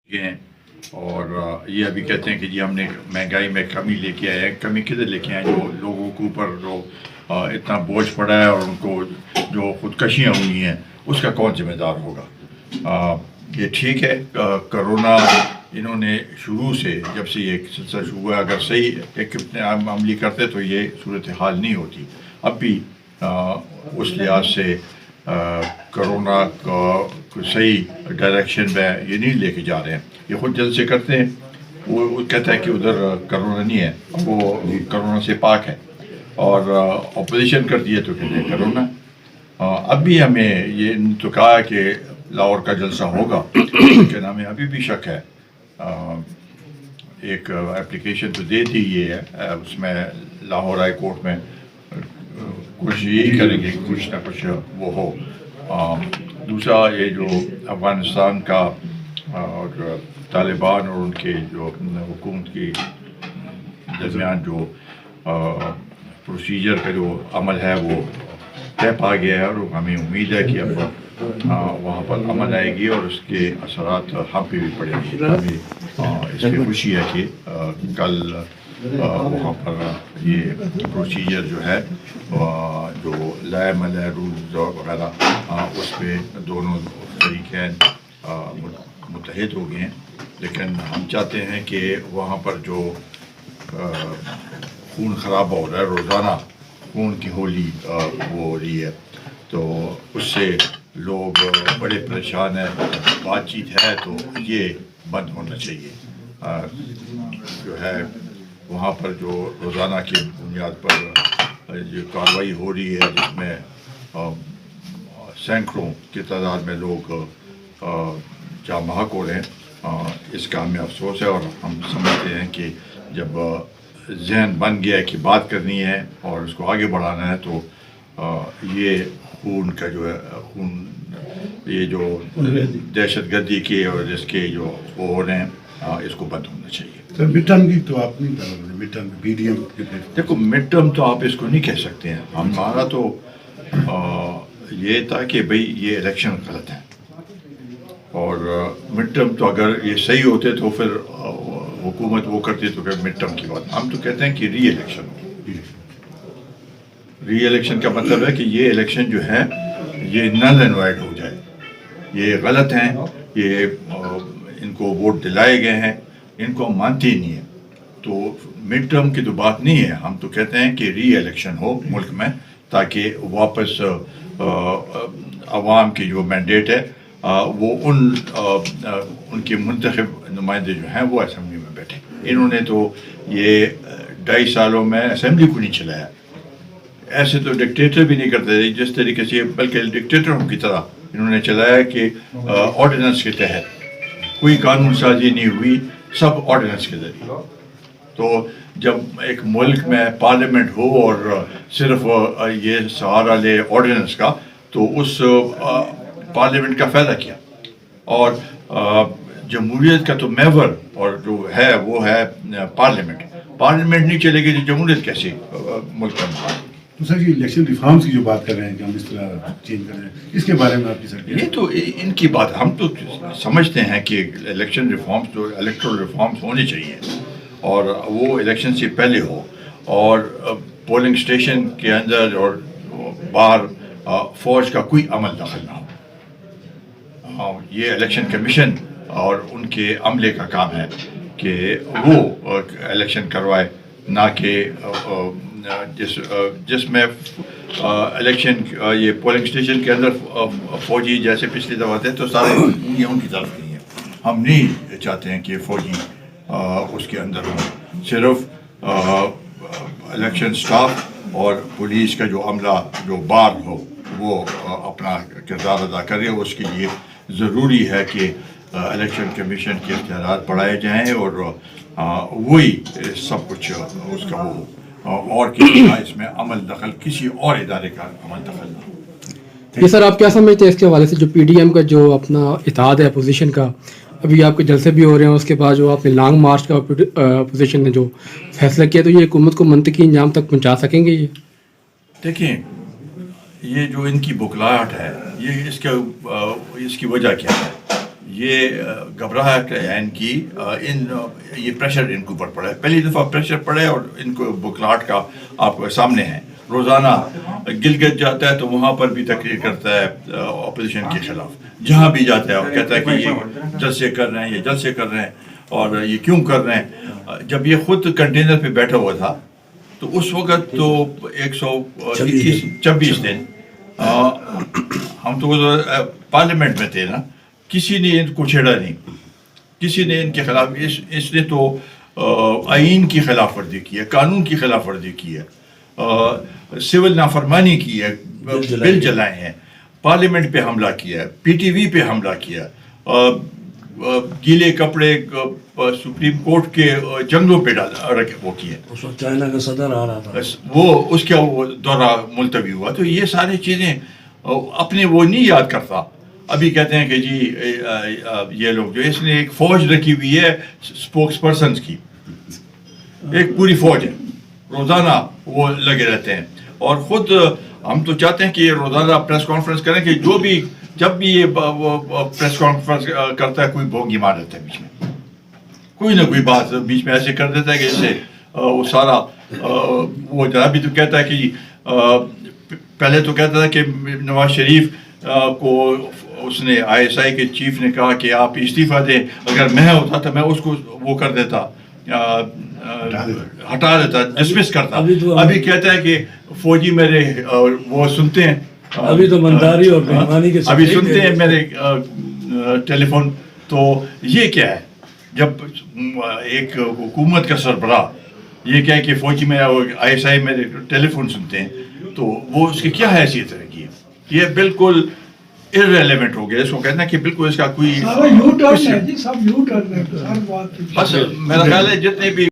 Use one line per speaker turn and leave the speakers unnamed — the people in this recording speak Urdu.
ہیں اور یہ ابھی کہتے ہیں کہ جی ہم نے مہنگائی میں کمی لے کے آئے ہیں. کمی کدھر لے کے آئے ہیں؟ جو لوگوں کے اوپر جو اتنا بوجھ پڑا ہے اور ان کو جو خودکشیاں ہوئی ہیں اس کا کون ذمہ دار ہوگا؟ یہ ٹھیک ہے کرونا انہوں نے شروع سے جب سے یہ سلسلہ شروع ہوا اگر صحیح ایک عملی کرتے تو یہ صورتحال نہیں ہوتی. اب بھی اس لحاظ سے کرونا کو صحیح ڈائریکشن میں یہ نہیں لے کے جا رہے ہیں. یہ خود جلد سے کرتے ہیں. وہ کہتا ہے کہ ادھر کرونا نہیں ہے، وہ کرونا سے پاک ہے، اور اپوزیشن کرتی ہے تو کہتے ہیں کرونا. اب بھی ہمیں یہ تو کہا کہ لاہور کا جلسہ ہوگا لیکن ہمیں ابھی بھی شک ہے. ایک اپلیکیشن تو دے دی ہے، اس میں لاہور ہائی کورٹ میں کچھ یہی کریں گے کہ کچھ نہ کچھ وہ ہو. دوسرا یہ جو افغانستان کا اور طالبان اور ان کے جو حکومت کی درمیان جو پروسیجر کا جو عمل ہے وہ طے پا گیا ہے، اور ہمیں امید ہے کہ اب وہاں پر امن آئے گی اور اس کے اثرات ہم پہ بھی پڑیں گے. ہمیں اس کی خوشی ہے کہ کل وہاں پر یہ پروسیجر جو ہے جو لائے ملائے رولز وغیرہ اس پہ دونوں فریقین متحد ہو گئے ہیں. لیکن ہم چاہتے ہیں کہ وہاں پر جو خون خرابہ ہو رہا ہے، روزانہ خون کی ہولی وہ ہو رہی ہے، تو اس سے لوگ بڑے پریشان ہیں. بات چیت ہے تو یہ بند ہونا چاہیے. جو ہے وہاں پر جو روزانہ کی بنیاد پر جو کارروائی ہو رہی ہے جس میں سینکڑوں کی تعداد میں لوگ جاں بحق ہو رہے ہیں، اس کا ہمیں افسوس ہے. اور ہم سمجھتے ہیں کہ جب ذہن بن گیا ہے کہ بات کرنی ہے اور اس کو آگے بڑھانا ہے تو یہ خون کا جو ہے یہ جو دہشت گردی کے اور اس کے جو وہ ہو رہے ہیں اس کو بند ہونا چاہیے.
سر مڈ ٹرم کی تو آپ نہیں کر رہے، مڈ ٹرم بی ڈی ایم
دیکھو مڈ ٹرم تو آپ اس کو نہیں کہہ سکتے ہیں. ہمارا تو یہ تھا کہ بھئی یہ الیکشن غلط ہے، اور مڈ ٹرم تو اگر یہ صحیح ہوتے تو پھر حکومت وہ کرتی تو کہ مڈ ٹرم کی بات. ہم تو کہتے ہیں کہ ری الیکشن ہو. ری الیکشن کا مطلب ہے کہ یہ الیکشن جو ہے یہ نل اینڈ وائڈ ہو جائے. یہ غلط ہیں، یہ ان کو ووٹ دلائے گئے ہیں، ان کو مانتے ہی نہیں ہیں. تو مڈ ٹرم کی تو بات نہیں ہے. ہم تو کہتے ہیں کہ ری الیکشن ہو ملک میں تاکہ واپس عوام کی جو مینڈیٹ ہے وہ ان کے منتخب نمائندے جو ہیں وہ اسمبلی میں بیٹھے. انہوں نے تو یہ 2.5 سالوں میں اسمبلی کو نہیں چلایا. ایسے تو ڈکٹیٹر بھی نہیں کرتے جس طریقے سے، بلکہ ڈکٹیٹروں کی طرح انہوں نے چلایا کہ آرڈیننس کے تحت کوئی قانون سازی نہیں ہوئی، سب آرڈیننس کے ذریعے. تو جب ایک ملک میں پارلیمنٹ ہو اور صرف یہ سہارا لے آرڈیننس کا تو اس پارلیمنٹ کا فائدہ کیا؟ اور جمہوریت کا تو محور اور جو ہے وہ ہے پارلیمنٹ. پارلیمنٹ نہیں چلے گی تو جمہوریت کیسے ملک میں؟
تو سر یہ الیکشن ریفارمس کی جو بات کر رہے ہیں کہ ہم اس طرح چینج کر رہے ہیں، اس کے بارے میں آپ کی سر
یہ تو ان کی بات. ہم تو سمجھتے ہیں کہ الیکشن ریفارمس جو الیکٹرل ریفارمس ہونے چاہیے اور وہ الیکشن سے پہلے ہو، اور پولنگ اسٹیشن کے اندر اور باہر فوج کا کوئی عمل دخل نہ ہو. یہ الیکشن کمیشن اور ان کے عملے کا کام ہے کہ وہ الیکشن کروائے، نہ کہ جس میں الیکشن یہ پولنگ اسٹیشن کے اندر فوجی جیسے پچھلی دفعہ تھے تو سارے ان کی طرف نہیں ہیں. ہم نہیں چاہتے ہیں کہ فوجی اس کے اندر ہوں. صرف الیکشن سٹاف اور پولیس کا جو عملہ جو بار ہو وہ اپنا کردار ادا کرے. اس کے لیے ضروری ہے کہ الیکشن کمیشن کے اختیارات بڑھائے جائیں اور وہی سب کچھ اس کا ہو، اور کسی کا اس میں عمل دخل کسی اور ادارے کا عمل دخل نہ ہو.
یہ سر آپ کیا سمجھتے ہیں اس کے حوالے سے جو پی ڈی ایم کا جو اپنا اتحاد ہے اپوزیشن کا، ابھی آپ کے جلسے بھی ہو رہے ہیں، اس کے بعد جو آپ نے لانگ مارچ کا اپوزیشن نے جو فیصلہ کیا، تو یہ حکومت کو منطقی انجام تک پہنچا سکیں گے؟ یہ
دیکھیں یہ جو ان کی بکلاہٹ ہے یہ اس کی وجہ کیا ہے؟ یہ گھبراہٹ ہے ان کی، یہ پریشر ان کے اوپر پڑا ہے، پہلی دفعہ پریشر پڑا ہے، اور ان کو بکھلاہٹ کا آپ کو سامنے ہے. روزانہ گلگت جاتا ہے تو وہاں پر بھی تقریر کرتا ہے اپوزیشن کے خلاف، جہاں بھی جاتا ہے اور کہتا ہے کہ یہ جلسے کر رہے ہیں، یہ جلسے کر رہے ہیں، اور یہ کیوں کر رہے ہیں. جب یہ خود کنٹینر پہ بیٹھا ہوا تھا تو اس وقت تو 126 دن ہم تو پارلیمنٹ میں تھے نا، کسی نے ان کو چھیڑا نہیں، کسی نے ان کے خلاف، اس نے تو آئین کی خلاف ورزی کی ہے، قانون کی خلاف ورزی کی ہے، سول نافرمانی کی ہے، بل جلائے ہیں، پارلیمنٹ پہ حملہ کیا ہے، پی ٹی وی پہ حملہ کیا، گیلے کپڑے سپریم کورٹ کے جنگلوں پہ وہ کیے.
اس وقت چائنا کا صدر آ رہا تھا،
وہ اس کا وہ دورہ ملتوی ہوا. تو یہ ساری چیزیں اپنے وہ نہیں یاد کرتا. ابھی کہتے ہیں کہ جی یہ لوگ جو اس نے ایک فوج رکھی ہوئی ہے اسپوکس پرسنس کی، ایک پوری فوج ہے، روزانہ وہ لگے رہتے ہیں. اور خود ہم تو چاہتے ہیں کہ یہ روزانہ پریس کانفرنس کریں کہ جو بھی جب بھی یہ پریس کانفرنس کرتا ہے کوئی بھونگی مار دیتا ہے بیچ میں، کوئی نہ کوئی بات بیچ میں ایسے کر دیتا ہے کہ اس سے وہ سارا وہ جناب بھی تو کہتا ہے کہ پہلے تو کہتا تھا کہ نواز شریف کو اس نے آئی ایس آئی کے چیف نے کہا کہ آپ استعفیٰ دیں، اگر میں ہوتا تو میں اس کو وہ کر دیتا، ہٹا دیتا، ڈسمس کرتا. ابھی کہتا ہے کہ فوجی میرے وہ سنتے ہیں،
ابھی تو منداری اور بےایمانی کے
ابھی سنتے ہیں میرے ٹیلی فون. تو یہ کیا ہے جب ایک حکومت کا سربراہ یہ کہے کہ فوجی میں آئی ایس آئی میرے ٹیلی فون سنتے ہیں، تو وہ اس کی کیا حیثیت رہے گی؟ یہ بالکل irrelevant ہو گیا. اس کو کہنا ہے کہ بالکل اس کا کوئی
یو ٹرن ہے جی، سب یو ٹرن ہے ہر بات.
بس میرا خیال ہے جتنے بھی